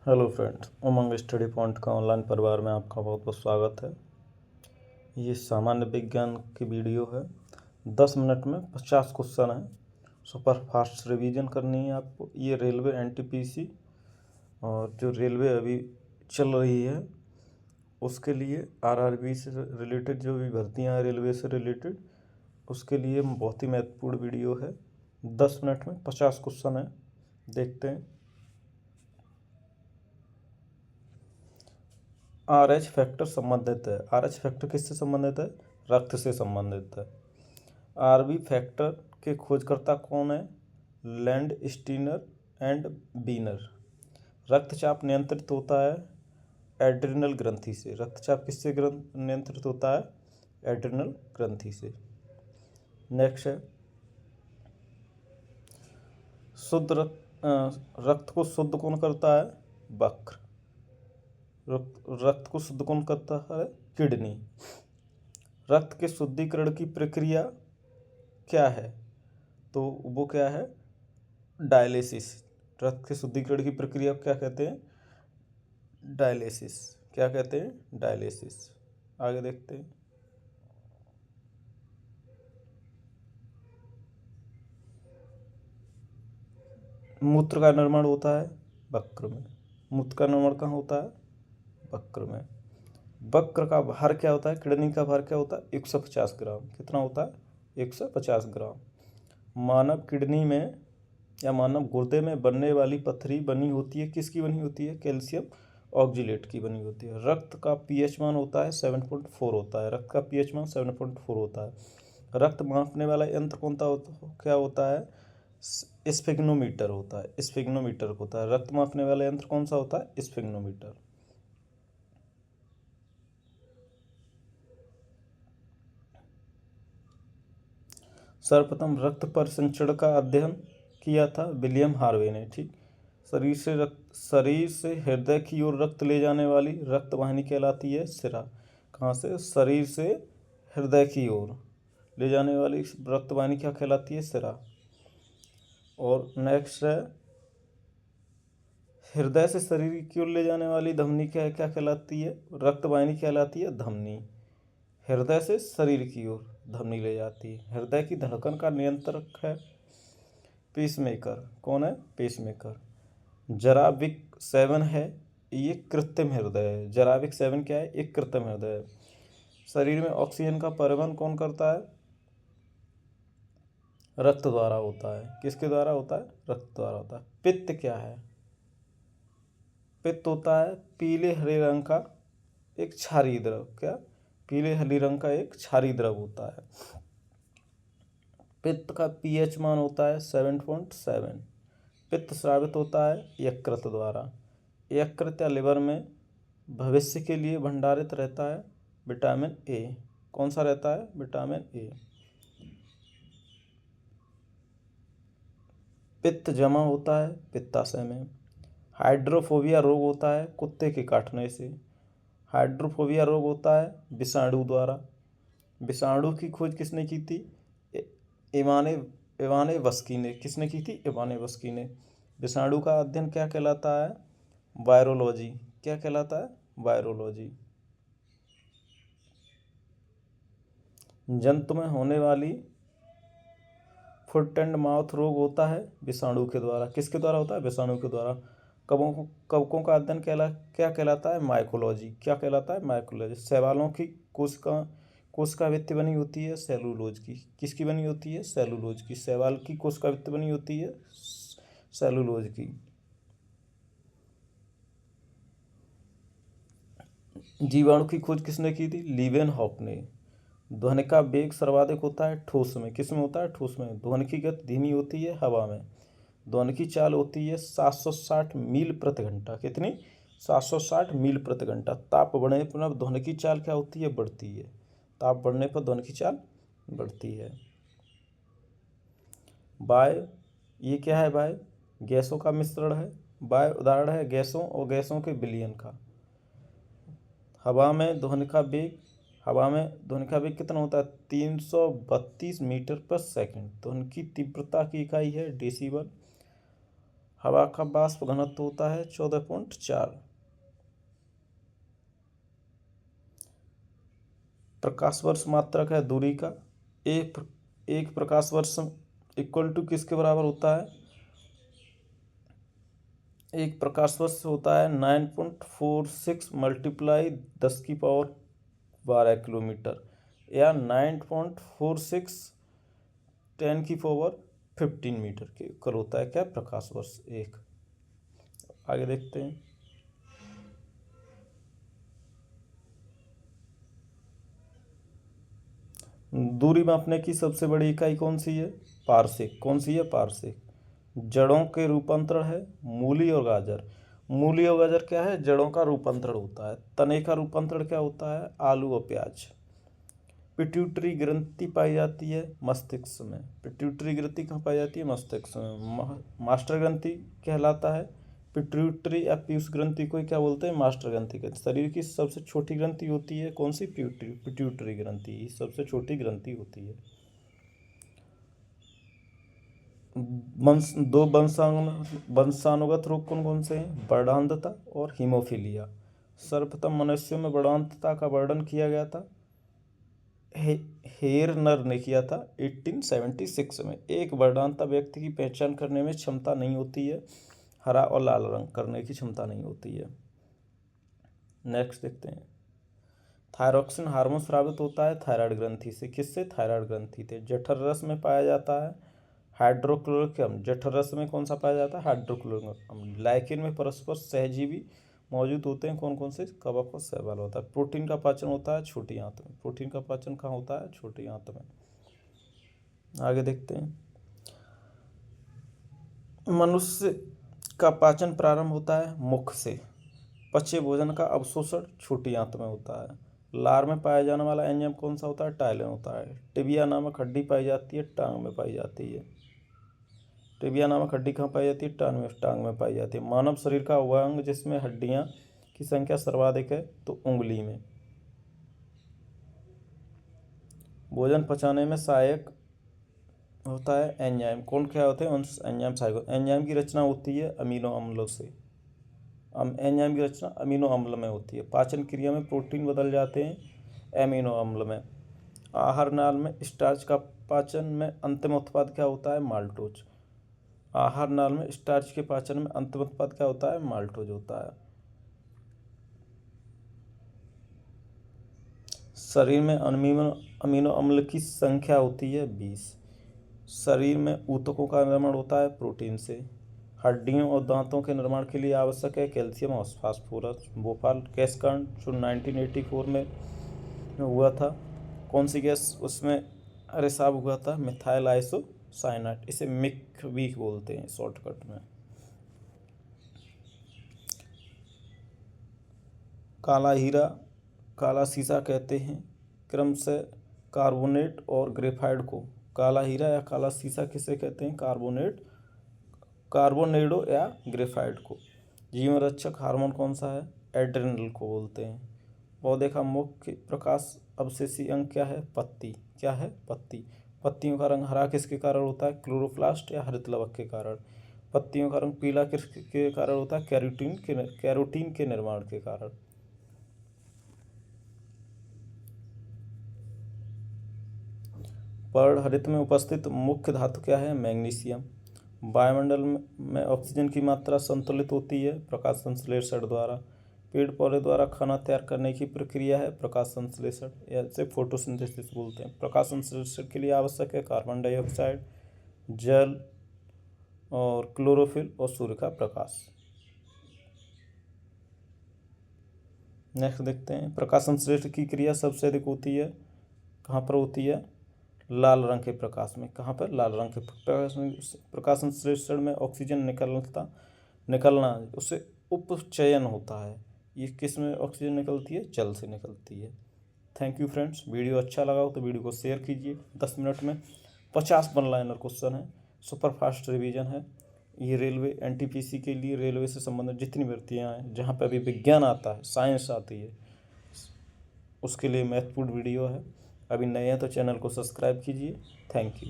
Hello friends, उमंग study point का online परिवार में आपका बहुत बहुत स्वागत है। ये सामान्य विज्ञान की वीडियो है। 10 मिनट में 50 क्वेश्चन है। सुपर फास्ट रिवीजन करनी है आपको। ये रेलवे एनटीपीसी और जो रेलवे अभी चल रही है उसके लिए आरआरबी से रिलेटेड जो भी भर्तियाँ हैं रेलवे से रिलेटेड, उसके लिए बहुत ही महत्वपूर्ण वीडियो है। 10 मिनट में 50 क्वेश्चन है, देखते हैं। RH फैक्टर संबंधित है। RH फैक्टर किससे संबंधित है? रक्त से संबंधित है। RB फैक्टर के खोजकर्ता कौन है? Land Steiner and बीनर। रक्तचाप नियंत्रित होता है एड्रिनल ग्रंथि से। रक्तचाप किससे नियंत्रित होता है? एड्रिनल ग्रंथि से। नेक्स्ट है, शुद्ध रक्त को शुद्ध कौन करता है? वक्र। रक्त को शुद्ध कौन करता है? किडनी। रक्त के शुद्धिकरण की प्रक्रिया क्या है? तो वो क्या है? डायलिसिस। रक्त के शुद्धिकरण की प्रक्रिया क्या कहते हैं? डायलिसिस। क्या कहते हैं? डायलिसिस। आगे देखते हैं। मूत्र का निर्माण होता है वक्र में। मूत्र का निर्माण कहाँ होता है? वक्र में। वक्र का भार क्या होता है? किडनी का भार क्या होता है? 150 ग्राम। कितना होता है? 150 ग्राम। मानव किडनी में या मानव गुर्दे में बनने वाली पथरी बनी होती है, किसकी बनी होती है? कैल्शियम ऑक्जिलेट की बनी होती है। रक्त का पीएच मान होता है 7.4 होता है। रक्त का पीएच मान 7.4 होता है। रक्त मापने वाला यंत्र कौन सा क्या होता है? स्फिग्नोमीटर होता है। स्फिग्नोमीटर होता है। रक्त मापने वाला यंत्र कौन सा होता है? स्फिग्नोमीटर। सर्वप्रथम रक्त परिसंचरण का अध्ययन किया था विलियम हार्वे ने। ठीक। शरीर से हृदय की ओर रक्त ले जाने वाली रक्त वाहिनी कहलाती है सिरा। कहाँ से? शरीर से हृदय की ओर ले जाने वाली रक्त वाहिनी क्या कहलाती है? सिरा। और नेक्स्ट है, हृदय से शरीर की ओर ले जाने वाली धमनी क्या क्या कहलाती है? रक्त वाहिनी कहलाती है धमनी। हृदय से शरीर की ओर धमनी ले जाती है। हृदय की धड़कन का नियंत्रक है पेसमेकर। कौन है? पेसमेकर। जराविक 7 है, ये कृत्रिम हृदय है। जराविक 7 क्या है? एक कृत्रिम हृदय है। शरीर में ऑक्सीजन का परिवहन कौन करता है? रक्त द्वारा होता है। किसके द्वारा होता है? रक्त द्वारा होता है। पित्त क्या है? पित्त होता है पीले हरे रंग का एक क्षारीय द्रव। क्या? पीले हरे रंग का एक क्षारीय द्रव होता है। पित्त का पीएच मान होता है 7.7। पित्त स्रावित होता है यकृत द्वारा। यकृत या लिवर में भविष्य के लिए भंडारित रहता है विटामिन ए। कौन सा रहता है? Vitamin A. पित्त जमा होता है पित्ताशय में। हाइड्रोफोबिया रोग होता है कुत्ते के काटने से। हाइड्रोफोबिया रोग होता है विषाणु द्वारा। विषाणु की खोज किसने की थी? इवाने इवाने वस्की ने। किसने की थी? इवाने वस्की ने। विषाणु का अध्ययन क्या कहलाता है? वायरोलॉजी। क्या कहलाता है? वायरोलॉजी। जंतु में होने वाली फुट एंड माउथ रोग होता है विषाणु के द्वारा। किसके द्वारा होता है? विषाणु के द्वारा। कवकों का अध्ययन क्या कहलाता है? माइकोलॉजी। क्या कहलाता है? माइकोलॉजी। शैवालों की कोशिका भित्ति बनी होती है सेलुलोज की। किसकी बनी होती है? सेलुलोज की। शैवाल की कोशिका भित्ति बनी होती है सेलुलोज की। जीवाणु की खोज किसने की थी? लीवेनहॉफ ने। ध्वनि का वेग सर्वाधिक होता है ठोस में। किस में होता है? ठोस में। ध्वनि की गति धीमी होती है हवा में। ध्वनि की चाल होती है 760 मील प्रति घंटा। कितनी? 760 मील प्रति घंटा। ताप बढ़ने पर ध्वनि की चाल क्या होती है? बढ़ती है। ताप बढ़ने पर ध्वनि की चाल बढ़ती है। वायु, ये क्या है? वायु गैसों का मिश्रण है। वायु उदाहरण है गैसों और गैसों के विलयन का। हवा में ध्वनि का वेग कितना होता है? 332 मीटर पर सेकंड। ध्वनि की तीव्रता की इकाई है डेसीबल। हवा का वाष्प घनत्व होता है 14.4। प्रकाश वर्ष मात्रक है दूरी का। एक प्रकाश वर्ष इक्वल टू किसके बराबर होता है? एक प्रकाश वर्ष होता है 9.46 मल्टीप्लाई 10⁻12 किलोमीटर, या 9.46 10⁻15 मीटर के इक्वल होता है क्या? प्रकाश वर्ष एक। आगे देखते हैं। दूरी मापने की सबसे बड़ी इकाई कौन सी है? पारसेक। कौन सी है? पारसेक। जड़ों के रूपांतरण है मूली और गाजर। मूली और गाजर क्या है? जड़ों का रूपांतरण होता है। तने का रूपांतरण क्या होता है? आलू और प्याज। पिट्यूटरी ग्रंथि पाई जाती है मस्तिष्क में। पिट्यूटरी ग्रंथि कहाँ पाई जाती है? मस्तिष्क में। मास्टर ग्रंथि कहलाता है। पिट्यूटरी या पीयूष ग्रंथि को क्या बोलते हैं? मास्टर ग्रंथि कहते हैं। शरीर की सबसे छोटी ग्रंथि होती है कौन सी? पिट्यूटरी ग्रंथि सबसे छोटी ग्रंथि होती है। दो वंशानुगत रोग कौन कौन से हैं? वर्णांधता और हीमोफीलिया। सर्वप्रथम मनुष्यों में वर्णांधता का वर्णन किया गया था हेरनर ने किया था 1876 में। एक वर्णांता व्यक्ति की पहचान करने में क्षमता नहीं होती है, हरा और लाल रंग करने की क्षमता नहीं होती है। नेक्स्ट देखते हैं। थायरॉक्सिन हार्मोन स्रावित होता है थायराइड ग्रंथि से। किससे? थायराइड ग्रंथि से। जठर रस में पाया जाता है हाइड्रोक्लोरिक अम्ल। जठर रस में कौन सा पाया जाता है? हाइड्रोक्लोरिक अम्ल। लाइकेन में परस्पर सहजीवी मौजूद होते हैं कौन कौन से? कवक और शैवाल होता है। प्रोटीन का पाचन होता है छोटी आंत में। प्रोटीन का पाचन कहाँ होता है? छोटी आंत में। आगे देखते हैं। मनुष्य का पाचन प्रारंभ होता है मुख से। पचे भोजन का अवशोषण छोटी आंत में होता है। लार में पाया जाने वाला एंजाइम कौन सा होता है? टाइलिन होता है। टिबिया नामक हड्डी पाई जाती है टांग में पाई जाती है। टिबिया नामक हड्डी कहाँ पाई जाती है? टांग में पाई जाती है। मानव शरीर का वह अंग जिसमें हड्डियाँ की संख्या सर्वाधिक है तो उंगली में। भोजन पचाने में सहायक होता है एंजाइम। कौन क्या होते हैं? एंजाइम सहायक। एंजाइम की रचना होती है अमीनो अम्लों से। एंजाइम की रचना अमीनो अम्ल में होती है। पाचन क्रिया में प्रोटीन बदल जाते हैं एमिनो अम्ल में। आहार नाल में स्टार्च का पाचन में अंतिम उत्पाद क्या होता है? माल्टोज। आहार नाल में स्टार्च के पाचन में अंतिम उत्पाद क्या होता है? माल्टोज होता है। शरीर में अमीनो अम्ल की संख्या होती है 20। शरीर में ऊतकों का निर्माण होता है प्रोटीन से। हड्डियों और दांतों के निर्माण के लिए आवश्यक है कैल्शियम और फास्फोरस। भोपाल गैस कांड जो 1984 में हुआ था, कौन सी गैस उसमें रिसाव हुआ था? Methyl isocyanate. इसे मिक भी बोलते हैं शॉर्टकट में। काला हीरा, काला शीशा कहते हैं क्रमशः कार्बोनेट और ग्रेफाइट को। काला हीरा या काला शीशा किसे कहते हैं? कार्बोनेडो या ग्रेफाइट को। जीवन रक्षक हार्मोन कौन सा है? एड्रेनल को बोलते हैं। पौधे का मुख्य प्रकाश अवशेषी अंग क्या है? पत्ती। क्या है? पत्ती। पत्तियों का रंग हरा किसके कारण होता है? क्लोरोप्लास्ट या हरित लवक के कारण। पत्तियों का रंग पीला किसके कारण होता है? कैरोटीन के निर्माण के कारण। पर्णहरित में उपस्थित मुख्य धातु क्या है? मैग्नीशियम। वायुमंडल में ऑक्सीजन की मात्रा संतुलित होती है प्रकाश संश्लेषण द्वारा। पेड़ पौधे द्वारा खाना तैयार करने की प्रक्रिया है प्रकाश संश्लेषण, या इसे फोटोसिंथेसिस बोलते हैं। प्रकाश संश्लेषण के लिए आवश्यक है कार्बन डाइऑक्साइड, जल और क्लोरोफिल और सूर्य का प्रकाश। नेक्स्ट देखते हैं। प्रकाश संश्लेषण की क्रिया सबसे अधिक होती है कहाँ पर होती है? लाल रंग के प्रकाश में। कहाँ पर? लाल रंग के प्रकाश में। प्रकाश संश्लेषण में ऑक्सीजन निकलना उससे उपचयन होता है। ये किस में ऑक्सीजन निकलती है? जल से निकलती है। Thank you friends. वीडियो अच्छा लगा हो तो वीडियो को शेयर कीजिए। 10 मिनट में 50 वन लाइनर क्वेश्चन है, सुपर फास्ट रिवीजन है। ये रेलवे एनटीपीसी के लिए रेलवे से संबंधित जितनी भर्तियाँ हैं जहाँ पर अभी विज्ञान आता है, साइंस आती है, उसके लिए महत्वपूर्ण वीडियो है। अभी नए हैं तो चैनल को सब्सक्राइब कीजिए। Thank you.